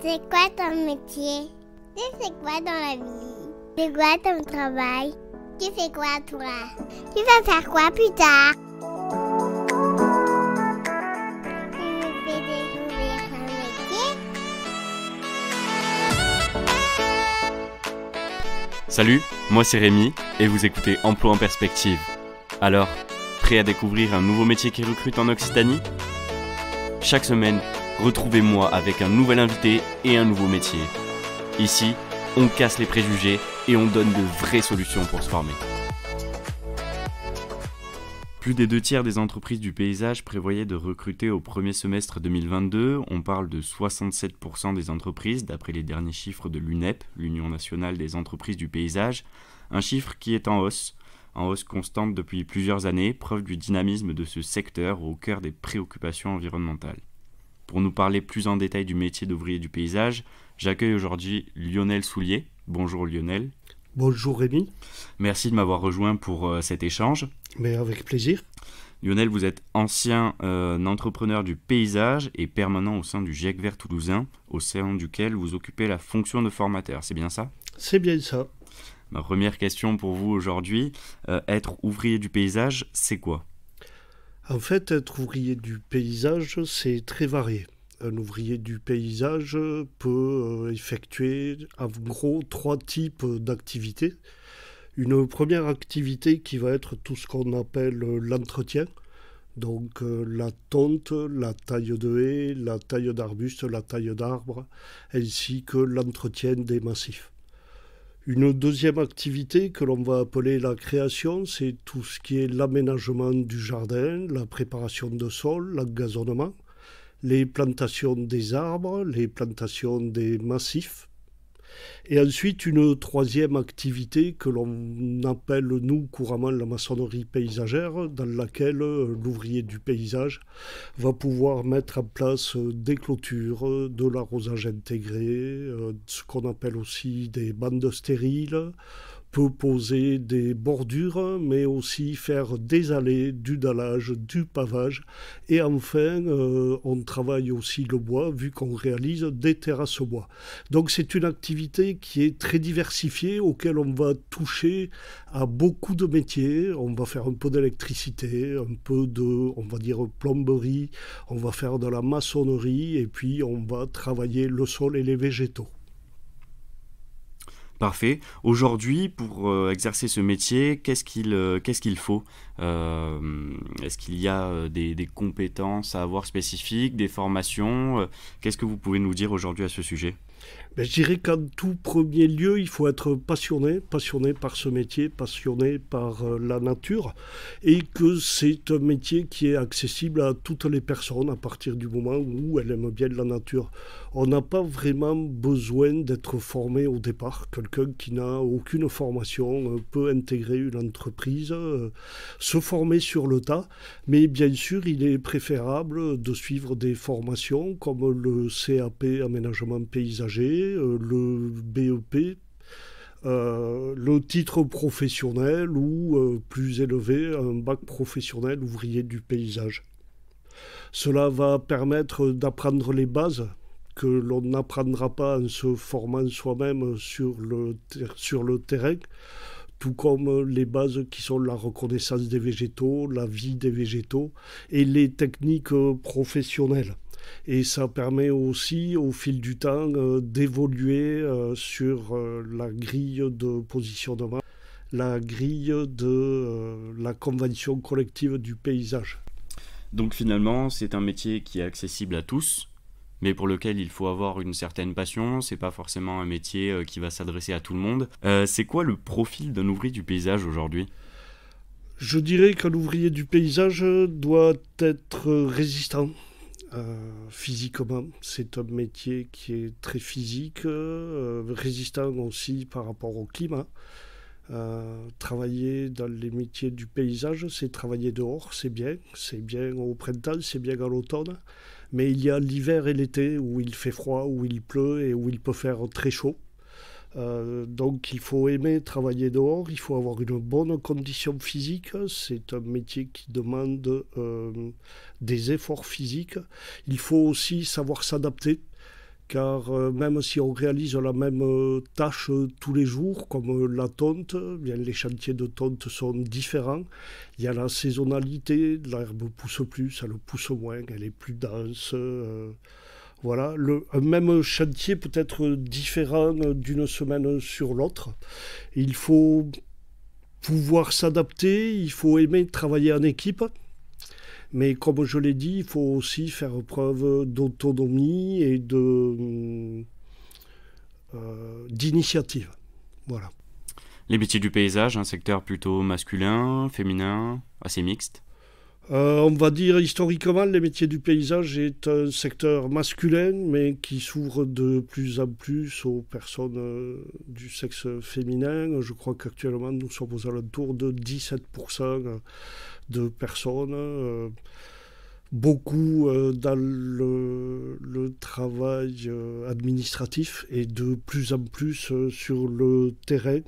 C'est quoi ton métier? Tu fais quoi dans la vie? C'est quoi ton travail? Tu fais quoi toi? Tu vas faire quoi plus tard? Tu me fais découvrir un métier? Salut, moi c'est Rémi et vous écoutez Emploi en perspective. Alors, prêt à découvrir un nouveau métier qui recrute en Occitanie? Chaque semaine, retrouvez-moi avec un nouvel invité et un nouveau métier. Ici, on casse les préjugés et on donne de vraies solutions pour se former. Plus des 2/3 des entreprises du paysage prévoyaient de recruter au premier semestre 2022. On parle de 67% des entreprises, d'après les derniers chiffres de l'UNEP, l'Union nationale des entreprises du paysage. Un chiffre qui est en hausse constante depuis plusieurs années, preuve du dynamisme de ce secteur au cœur des préoccupations environnementales. Pour nous parler plus en détail du métier d'ouvrier du paysage, j'accueille aujourd'hui Lionel Soulier. Bonjour Lionel. Bonjour Rémi. Merci de m'avoir rejoint pour cet échange. Mais avec plaisir. Lionel, vous êtes ancien entrepreneur du paysage et permanent au sein du GIEC Vert toulousain, au sein duquel vous occupez la fonction de formateur, c'est bien ça? C'est bien ça. Ma première question pour vous aujourd'hui, être ouvrier du paysage, c'est quoi? En fait, être ouvrier du paysage, c'est très varié. Un ouvrier du paysage peut effectuer en gros 3 types d'activités. Une première activité qui va être tout ce qu'on appelle l'entretien, donc la tonte, la taille de haies, la taille d'arbustes, la taille d'arbres, ainsi que l'entretien des massifs. Une deuxième activité que l'on va appeler la création, c'est tout ce qui est l'aménagement du jardin, la préparation de sol, l'engazonnement, les plantations des arbres, les plantations des massifs. Et ensuite, une troisième activité que l'on appelle, nous, couramment la maçonnerie paysagère, dans laquelle l'ouvrier du paysage va pouvoir mettre en place des clôtures, de l'arrosage intégré, ce qu'on appelle aussi des bandes stériles, peut poser des bordures, mais aussi faire des allées, du dallage, du pavage. Et enfin, on travaille aussi le bois, vu qu'on réalise des terrasses bois. Donc c'est une activité qui est très diversifiée, auquel on va toucher à beaucoup de métiers. On va faire un peu d'électricité, un peu de, on va dire, plomberie, on va faire de la maçonnerie, et puis on va travailler le sol et les végétaux. Parfait. Aujourd'hui, pour exercer ce métier, qu'est-ce qu'il faut? Est-ce qu'il y a des compétences à avoir spécifiques, des formations? Qu'est-ce que vous pouvez nous dire aujourd'hui à ce sujet? Je dirais qu'en tout premier lieu, il faut être passionné par ce métier, passionné par la nature, et que c'est un métier qui est accessible à toutes les personnes à partir du moment où elles aiment bien la nature. On n'a pas vraiment besoin d'être formé au départ. Quelqu'un qui n'a aucune formation peut intégrer une entreprise, se former sur le tas, mais bien sûr, il est préférable de suivre des formations comme le CAP aménagement paysager, le BEP, le titre professionnel ou plus élevé, un bac professionnel ouvrier du paysage. Cela va permettre d'apprendre les bases que l'on n'apprendra pas en se formant soi-même sur le terrain, tout comme les bases qui sont la reconnaissance des végétaux, la vie des végétaux et les techniques professionnelles. Et ça permet aussi, au fil du temps, d'évoluer sur la grille de positionnement, la grille de la convention collective du paysage. Donc finalement, c'est un métier qui est accessible à tous, mais pour lequel il faut avoir une certaine passion. C'est pas forcément un métier qui va s'adresser à tout le monde. C'est quoi le profil d'un ouvrier du paysage aujourd'hui? Je dirais qu'un ouvrier du paysage doit être résistant. Physiquement, c'est un métier qui est très physique, résistant aussi par rapport au climat. Travailler dans les métiers du paysage, c'est travailler dehors, c'est bien au printemps, c'est bien à l'automne, mais il y a l'hiver et l'été où il fait froid, où il pleut et où il peut faire très chaud. Donc il faut aimer travailler dehors, il faut avoir une bonne condition physique, c'est un métier qui demande des efforts physiques. Il faut aussi savoir s'adapter. car même si on réalise la même tâche tous les jours, comme la tonte, bien, les chantiers de tonte sont différents. Il y a la saisonnalité, l'herbe pousse plus, elle pousse moins, elle est plus dense. Voilà, un même chantier peut être différent d'une semaine sur l'autre. Il faut pouvoir s'adapter, il faut aimer travailler en équipe. Mais comme je l'ai dit, il faut aussi faire preuve d'autonomie et d'initiative. Voilà. Les métiers du paysage, un secteur plutôt masculin, féminin, assez mixte. On va dire historiquement, les métiers du paysage est un secteur masculin, mais qui s'ouvre de plus en plus aux personnes du sexe féminin. Je crois qu'actuellement, nous sommes aux alentours de 17% de personnes. Beaucoup dans le travail administratif et de plus en plus sur le terrain.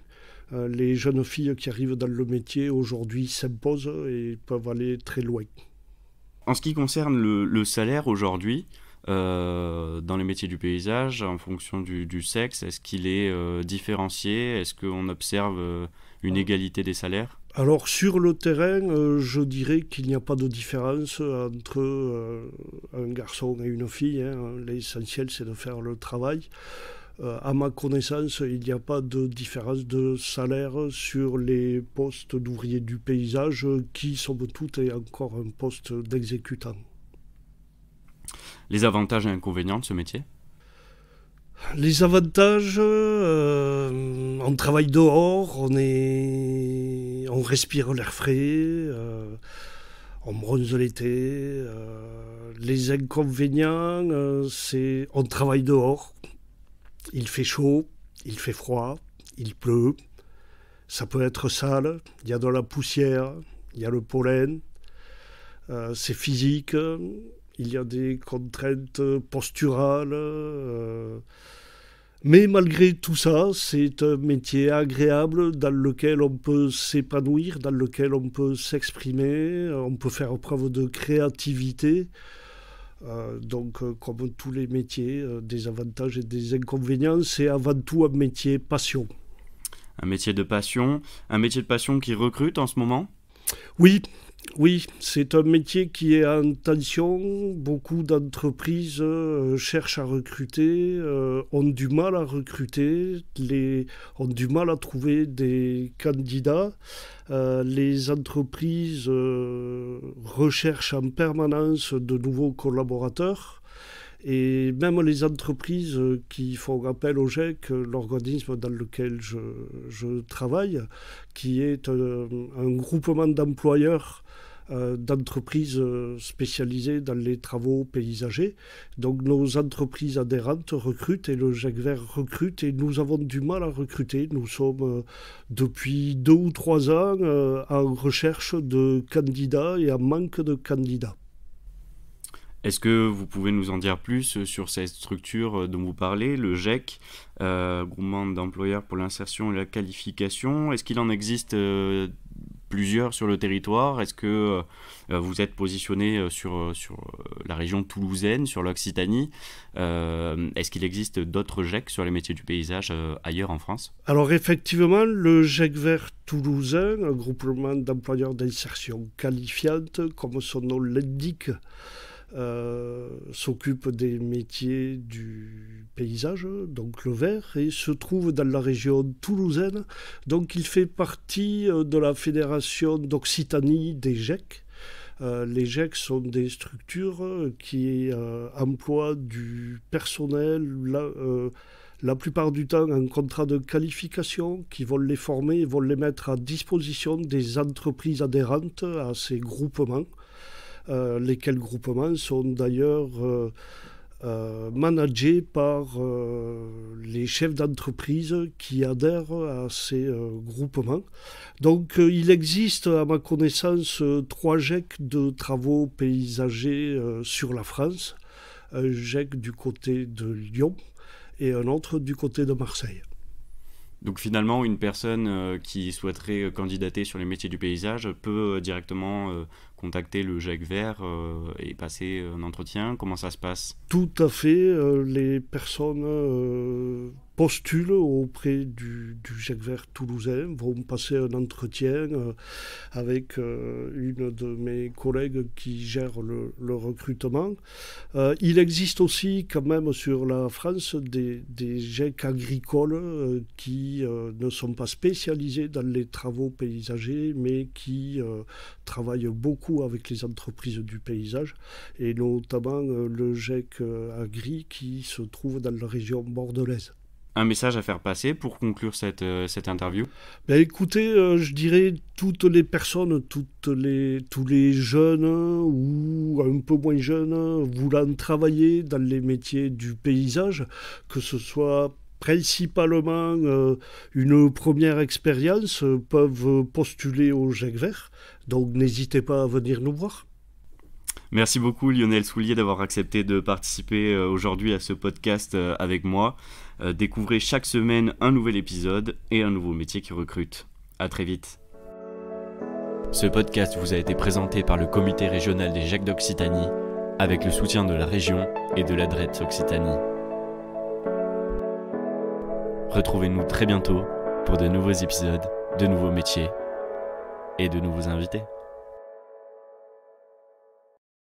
Les jeunes filles qui arrivent dans le métier aujourd'hui s'imposent et peuvent aller très loin. En ce qui concerne le salaire aujourd'hui, dans les métiers du paysage, en fonction du sexe, est-ce qu'il est différencié? Est-ce qu'on observe une égalité des salaires? Alors sur le terrain, je dirais qu'il n'y a pas de différence entre un garçon et une fille. L'essentiel, c'est de faire le travail. À ma connaissance, il n'y a pas de différence de salaire sur les postes d'ouvriers du paysage qui, somme toute, est encore un poste d'exécutant. Les avantages et inconvénients de ce métier? Les avantages, on travaille dehors, on respire l'air frais, on bronze l'été. Les inconvénients, c'est on travaille dehors. Il fait chaud, il fait froid, il pleut, ça peut être sale, il y a de la poussière, il y a le pollen, c'est physique, il y a des contraintes posturales, mais malgré tout ça, c'est un métier agréable dans lequel on peut s'épanouir, dans lequel on peut s'exprimer, on peut faire preuve de créativité. Donc, comme tous les métiers, des avantages et des inconvénients, c'est avant tout un métier passion. Un métier de passion qui recrute en ce moment? Oui, c'est un métier qui est en tension. Beaucoup d'entreprises cherchent à recruter, ont du mal à recruter, ont du mal à trouver des candidats. Les entreprises recherchent en permanence de nouveaux collaborateurs. Et même les entreprises qui font appel au GEC, l'organisme dans lequel je travaille, qui est un groupement d'employeurs d'entreprises spécialisées dans les travaux paysagers. Donc nos entreprises adhérentes recrutent et le GEC Vert recrute et nous avons du mal à recruter. Nous sommes depuis 2 ou 3 ans en recherche de candidats et en manque de candidats. Est-ce que vous pouvez nous en dire plus sur cette structure dont vous parlez, le GEC, groupement d'employeurs pour l'insertion et la qualification? Est-ce qu'il en existe plusieurs sur le territoire? Est-ce que vous êtes positionné sur la région toulousaine, sur l'Occitanie? Est-ce qu'il existe d'autres GEC sur les métiers du paysage ailleurs en France? Alors effectivement, le GEC Vert toulousain, un groupement d'employeurs d'insertion qualifiante, comme son nom l'indique, s'occupe des métiers du paysage, donc le vert, et se trouve dans la région toulousaine. Donc il fait partie de la fédération d'Occitanie des GEC. Les GEC sont des structures qui emploient du personnel, la plupart du temps en contrat de qualification, qui vont les former et vont les mettre à disposition des entreprises adhérentes à ces groupements. Lesquels groupements sont d'ailleurs managés par les chefs d'entreprise qui adhèrent à ces groupements. Donc il existe à ma connaissance 3 GEC de travaux paysagers sur la France, un GEC du côté de Lyon et un autre du côté de Marseille. Donc finalement, une personne qui souhaiterait candidater sur les métiers du paysage peut directement contacter le GEC Vert et passer un entretien? Comment ça se passe? Tout à fait. Les personnes postulent auprès du GEC Vert toulousain, vont passer un entretien avec une de mes collègues qui gère le recrutement. Il existe aussi quand même sur la France des GEC agricoles qui ne sont pas spécialisés dans les travaux paysagers, mais qui travaillent beaucoup avec les entreprises du paysage, et notamment le GEC Agri qui se trouve dans la région bordelaise. Un message à faire passer pour conclure cette interview? Écoutez, je dirais toutes les personnes, tous les jeunes ou un peu moins jeunes voulant travailler dans les métiers du paysage, que ce soit principalement une première expérience, peuvent postuler au GEC Vert. Donc n'hésitez pas à venir nous voir. Merci beaucoup Lionel Soulier d'avoir accepté de participer aujourd'hui à ce podcast avec moi. Découvrez chaque semaine un nouvel épisode et un nouveau métier qui recrute. À très vite. Ce podcast vous a été présenté par le Comité régional des GEC d'Occitanie avec le soutien de la région et de la DREETS Occitanie. Retrouvez-nous très bientôt pour de nouveaux épisodes, de nouveaux métiers et de nouveaux invités.